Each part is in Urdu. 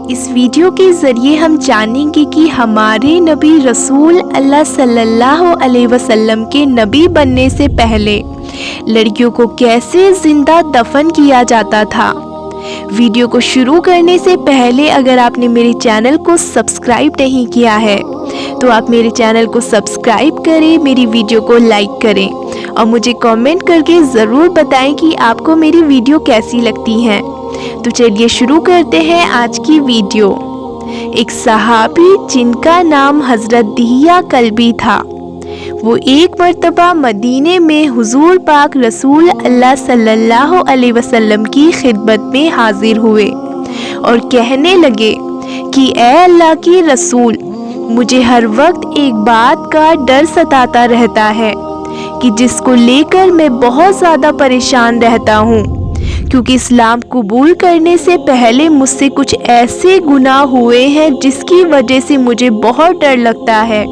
اس ویڈیو کے ذریعے ہم جانیں گے کہ ہمارے نبی رسول اللہ صلی اللہ علیہ وسلم کے نبی بننے سے پہلے لڑکیوں کو کیسے زندہ دفن کیا جاتا تھا۔ ویڈیو کو شروع کرنے سے پہلے اگر آپ نے میرے چینل کو سبسکرائب نہیں کیا ہے تو آپ میرے چینل کو سبسکرائب کریں، میری ویڈیو کو لائک کریں اور مجھے کامنٹ کر کے ضرور بتائیں کہ آپ کو میری ویڈیو کیسی لگتی ہیں۔ تو چلیے شروع کرتے ہیں آج کی ویڈیو۔ ایک صحابی جن کا نام حضرت دہیہ کلبی تھا، وہ ایک مرتبہ مدینے میں حضور پاک رسول اللہ صلی اللہ علیہ وسلم کی خدمت میں حاضر ہوئے اور کہنے لگے کہ اے اللہ کی رسول، مجھے ہر وقت ایک بات کا ڈر ستاتا رہتا ہے کہ جس کو لے کر میں بہت زیادہ پریشان رہتا ہوں، کیونکہ اسلام قبول کرنے سے پہلے مجھ سے کچھ ایسے گناہ ہوئے ہیں جس کی وجہ سے مجھے بہت ڈر لگتا ہے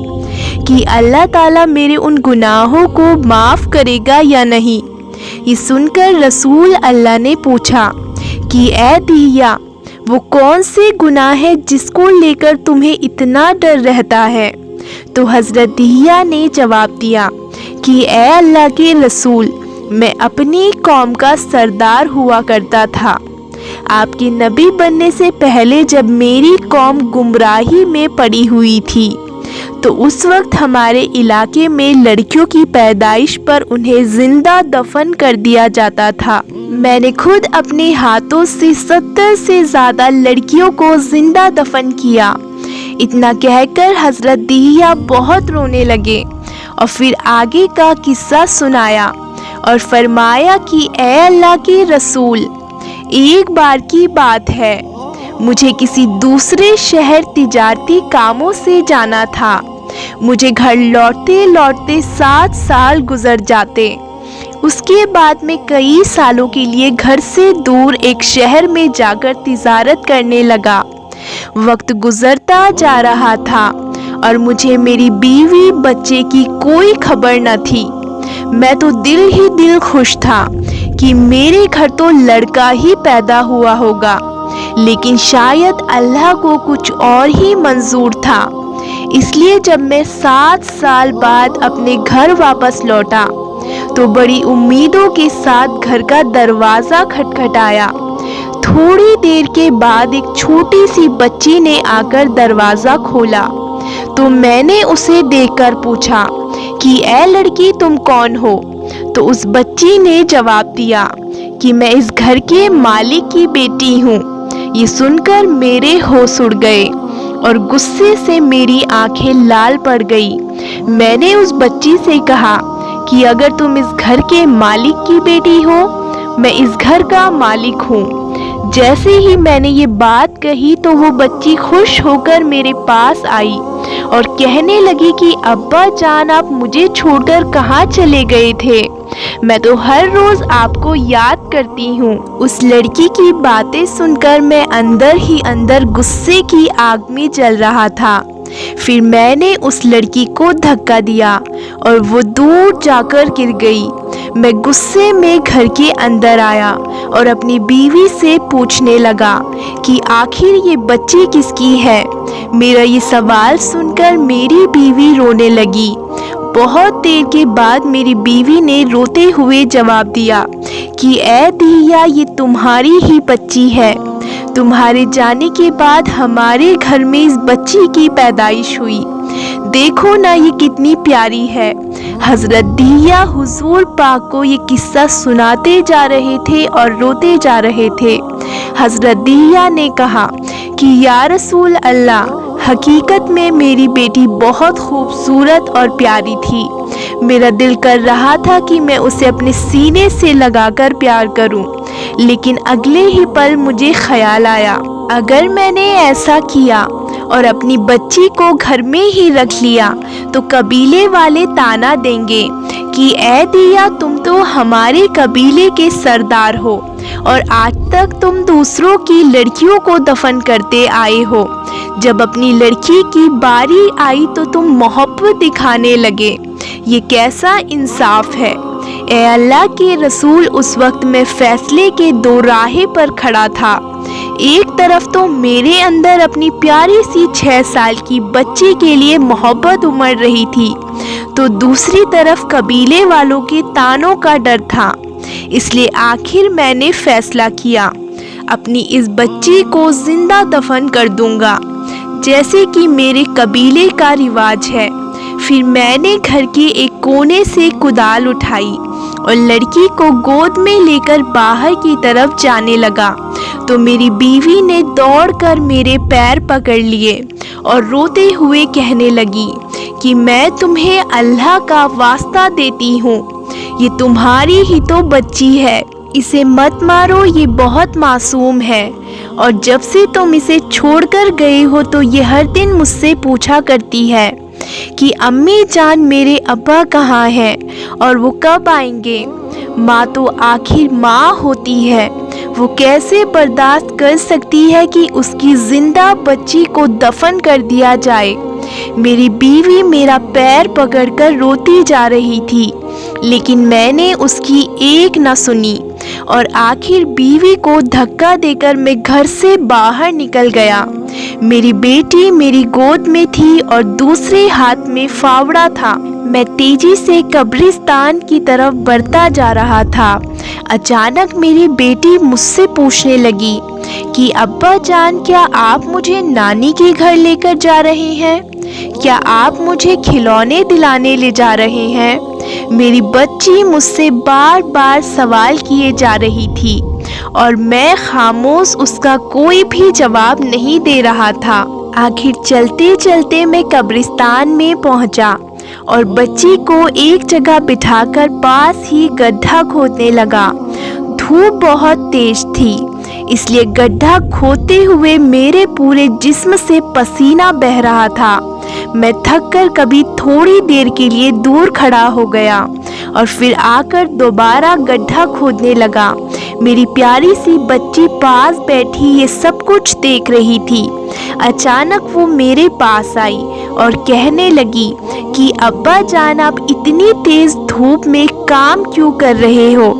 کہ اللہ تعالیٰ میرے ان گناہوں کو معاف کرے گا یا نہیں۔ یہ سن کر رسول اللہ نے پوچھا کہ اے دہیہ، وہ کون سے گناہ ہیں جس کو لے کر تمہیں اتنا ڈر رہتا ہے؟ تو حضرت دہیہ نے جواب دیا کہ اے اللہ کے رسول، میں اپنی قوم کا سردار ہوا کرتا تھا۔ آپ کے نبی بننے سے پہلے جب میری قوم گمراہی میں پڑی ہوئی تھی تو اس وقت ہمارے علاقے میں لڑکیوں کی پیدائش پر انہیں زندہ دفن کر دیا جاتا تھا۔ میں نے خود اپنے ہاتھوں سے 70 سے زیادہ لڑکیوں کو زندہ دفن کیا۔ اتنا کہہ کر حضرت دہیہ بہت رونے لگے اور پھر آگے کا قصہ سنایا اور فرمایا کہ اے اللہ کے رسول، ایک بار کی بات ہے، مجھے کسی دوسرے شہر تجارتی کاموں سے جانا تھا۔ مجھے گھر لوٹتے لوٹتے 7 سال گزر جاتے۔ اس کے بعد میں کئی سالوں کے لیے گھر سے دور ایک شہر میں جا کر تجارت کرنے لگا۔ وقت گزرتا جا رہا تھا اور مجھے میری بیوی بچے کی کوئی خبر نہ تھی۔ میں تو دل ہی دل خوش تھا کہ میرے گھر تو لڑکا ہی پیدا ہوا ہوگا، لیکن شاید اللہ کو کچھ اور ہی منظور تھا۔ اس لیے جب میں 7 سال بعد اپنے گھر واپس لوٹا تو بڑی امیدوں کے ساتھ گھر کا دروازہ کھٹکھٹایا۔ تھوڑی دیر کے بعد ایک چھوٹی سی بچی نے آ کر دروازہ کھولا تو میں نے اسے دیکھ کر پوچھا کہ اے لڑکی، تم کون ہو؟ تو اس بچی نے جواب دیا کہ میں اس گھر کے مالک کی بیٹی ہوں۔ یہ سن کر میرے ہوش اڑ گئے اور غصے سے میری آنکھیں لال پڑ گئی۔ میں نے اس بچی سے کہا کہ اگر تم اس گھر کے مالک کی بیٹی ہو، میں اس گھر کا مالک ہوں۔ جیسے ہی میں نے یہ بات کہی تو وہ بچی خوش ہو کر میرے پاس آئی اور کہنے لگی کہ ابا جان، آپ مجھے چھوڑ کر کہاں چلے گئے تھے؟ میں تو ہر روز آپ کو یاد کرتی ہوں۔ اس لڑکی کی باتیں سن کر میں اندر ہی اندر غصے کی آگ میں جل رہا تھا۔ پھر میں نے اس لڑکی کو دھکا دیا اور وہ دور جا کر گر گئی۔ میں غصے میں گھر کے اندر آیا اور اپنی بیوی سے پوچھنے لگا کہ آخر یہ بچی کس کی ہے؟ میرا یہ سوال سن کر میری بیوی رونے لگی۔ بہت دیر کے بعد میری بیوی نے روتے ہوئے جواب دیا کہ اے دہیہ، یہ تمہاری ہی بچی ہے۔ تمہارے جانے کے بعد ہمارے گھر میں اس بچی کی پیدائش ہوئی۔ دیکھو نا، یہ کتنی پیاری ہے۔ حضرت دہیہ حضور پاک کو یہ قصہ سناتے جا رہے تھے اور روتے جا رہے تھے۔ حضرت دہیہ نے کہا کہ یا رسول اللہ، حقیقت میں میری بیٹی بہت خوبصورت اور پیاری تھی۔ میرا دل کر رہا تھا کہ میں اسے اپنے سینے سے لگا کر پیار کروں، لیکن اگلے ہی پل مجھے خیال آیا، اگر میں نے ایسا کیا اور اپنی بچی کو گھر میں ہی رکھ لیا تو قبیلے والے طعنہ دیں گے کہ اے دہیہ، تم تو ہمارے قبیلے کے سردار ہو اور آج تک تم دوسروں کی لڑکیوں کو دفن کرتے آئے ہو۔ جب اپنی لڑکی کی باری آئی تو تم محبت دکھانے لگے۔ یہ کیسا انصاف ہے؟ اے اللہ کے رسول، اس وقت میں فیصلے کے 2 راہیں پر کھڑا تھا۔ ایک طرف تو میرے اندر اپنی پیاری سی 6 سال کی بچی کے لیے محبت امڑ رہی تھی، تو دوسری طرف قبیلے والوں کے طعنوں کا ڈر تھا۔ اس لیے آخر میں نے فیصلہ کیا، اپنی اس بچی کو زندہ دفن کر دوں گا، جیسے کہ میرے قبیلے کا رواج ہے۔ پھر میں نے گھر کے ایک کونے سے کدال اٹھائی اور لڑکی کو گود میں لے کر باہر کی طرف جانے لگا، تو میری بیوی نے دوڑ کر میرے پیر پکڑ لیے اور روتے ہوئے کہنے لگی کہ میں تمہیں اللہ کا واسطہ دیتی ہوں، یہ تمہاری ہی تو بچی ہے، اسے مت مارو، یہ بہت معصوم ہے۔ اور جب سے تم اسے چھوڑ کر گئے ہو تو یہ ہر دن مجھ سے پوچھا کرتی ہے کہ امی جان میرے ابا کہاں ہیں اور وہ کب آئیں گے۔ ماں تو آخر ماں ہوتی ہے، وہ کیسے برداشت کر سکتی ہے کہ اس کی زندہ بچی کو دفن کر دیا جائے۔ میری بیوی میرا پیر پکڑ کر روتی جا رہی تھی، لیکن میں نے اس کی ایک نہ سنی اور آخر بیوی کو دھکا دے کر میں گھر سے باہر نکل گیا۔ میری بیٹی میری گود میں تھی اور دوسرے ہاتھ میں فاوڑا تھا۔ میں تیزی سے قبرستان کی طرف بڑھتا جا رہا تھا۔ اچانک میری بیٹی مجھ سے پوچھنے لگی کہ ابا جان، کیا آپ مجھے نانی کے گھر لے کر جا رہے ہیں؟ کیا آپ مجھے کھلونے دلانے لے جا رہے ہیں؟ میری بچی مجھ سے بار بار سوال کیے جا رہی تھی اور میں خاموش اس کا کوئی بھی جواب نہیں دے رہا تھا۔ آخر چلتے چلتے میں قبرستان میں پہنچا اور بچی کو ایک جگہ بٹھا کر پاس ہی گڈھا کھودنے لگا۔ دھوپ بہت تیز تھی، اس لیے گڈھا کھودتے ہوئے میرے پورے جسم سے پسینہ بہہ رہا تھا۔ میں تھک کر کبھی تھوڑی دیر کے لیے دور کھڑا ہو گیا اور پھر آ کر دوبارہ گڈھا کھودنے لگا۔ میری پیاری سی بچی پاس بیٹھی یہ سب کچھ دیکھ رہی تھی۔ اچانک وہ میرے پاس آئی اور کہنے لگی کہ ابا جان، آپ اتنی تیز دھوپ میں کام کیوں کر رہے ہو؟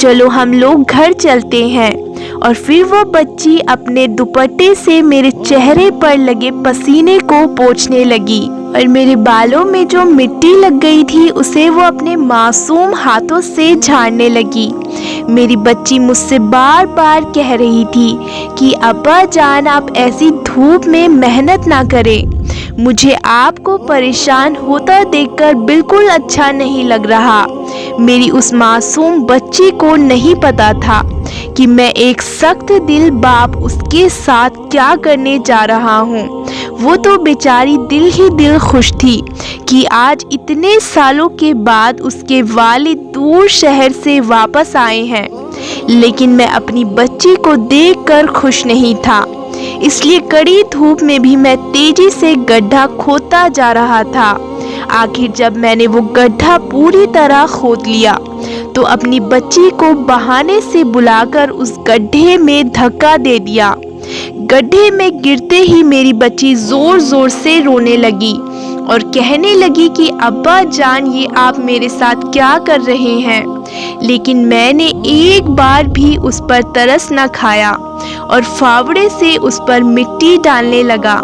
چلو ہم لوگ گھر چلتے ہیں۔ اور پھر وہ بچی اپنے دوپٹے سے میرے چہرے پر لگے پسینے کو پوچھنے لگی اور میرے بالوں میں جو مٹی لگ گئی تھی اسے وہ اپنے معصوم ہاتھوں سے جھاڑنے لگی۔ میری بچی مجھ سے بار بار کہہ رہی تھی کہ ابا جان، آپ ایسی دھوپ میں محنت نہ کریں، مجھے آپ کو پریشان ہوتا دیکھ کر بالکل اچھا نہیں لگ رہا۔ میری اس معصوم بچی کو نہیں پتا تھا کہ میں ایک سخت دل باپ اس کے ساتھ کیا کرنے جا رہا ہوں۔ وہ تو بیچاری دل ہی دل خوش تھی کہ آج اتنے سالوں کے بعد اس کے والد دور شہر سے واپس آئے ہیں، لیکن میں اپنی بچی کو دیکھ کر خوش نہیں تھا۔ اس لیے کڑی دھوپ میں بھی میں تیزی سے گڈھا کھودتا جا رہا تھا۔ آخر جب میں نے وہ گڈھا پوری طرح کھود لیا تو اپنی بچی کو بہانے سے بلا کر اس گڈھے میں دھکا دے دیا۔ گڈھے میں گرتے ہی میری بچی زور زور سے رونے لگی اور کہنے لگی کہ ابا جان، یہ آپ میرے ساتھ کیا کر رہے ہیں؟ لیکن میں نے ایک بار بھی اس پر ترس نہ کھایا اور فاوڑے سے اس پر مٹی ڈالنے لگا۔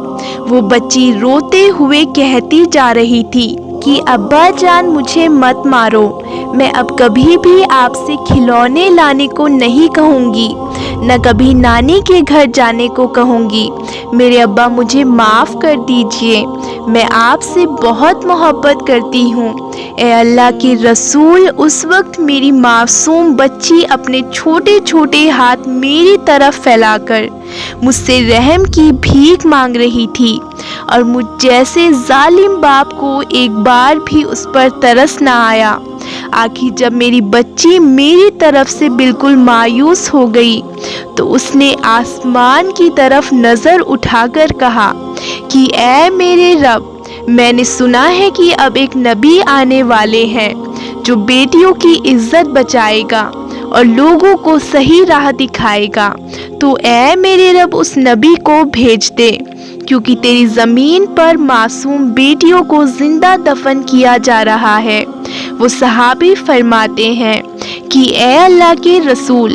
وہ بچی روتے ہوئے کہتی جا رہی تھی کہ ابا جان، مجھے مت مارو، میں اب کبھی بھی آپ سے کھلونے لانے کو نہیں کہوں گی، نہ کبھی نانی کے گھر جانے کو کہوں گی۔ میرے ابا، مجھے معاف کر دیجئے، میں آپ سے بہت محبت کرتی ہوں۔ اے اللہ کے رسول، اس وقت میری معصوم بچی اپنے چھوٹے چھوٹے ہاتھ میری طرف پھیلا کر مجھ سے رحم کی بھیک مانگ رہی تھی اور مجھ جیسے ظالم باپ کو ایک بار بھی اس پر ترس نہ آیا۔ آخر جب میری بچی میری طرف سے بالکل مایوس ہو گئی تو اس نے آسمان کی طرف نظر اٹھا کر کہا کہ اے میرے رب، میں نے سنا ہے کہ اب ایک نبی آنے والے ہیں جو بیٹیوں کی عزت بچائے گا اور لوگوں کو صحیح راہ دکھائے گا، تو اے میرے رب اس نبی کو بھیج دے، کیونکہ تیری زمین پر معصوم بیٹیوں کو زندہ دفن کیا جا رہا ہے۔ وہ صحابی فرماتے ہیں کہ اے اللہ کے رسول،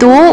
2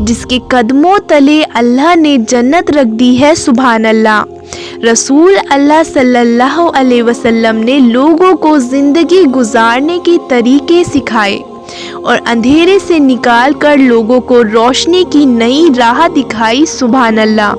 جس کے قدموں تلے اللہ نے جنت رکھ دی ہے، سبحان اللہ۔ رسول اللہ صلی اللہ علیہ وسلم نے لوگوں کو زندگی گزارنے کے طریقے سکھائے اور اندھیرے سے نکال کر لوگوں کو روشنی کی نئی راہ دکھائی، سبحان اللہ۔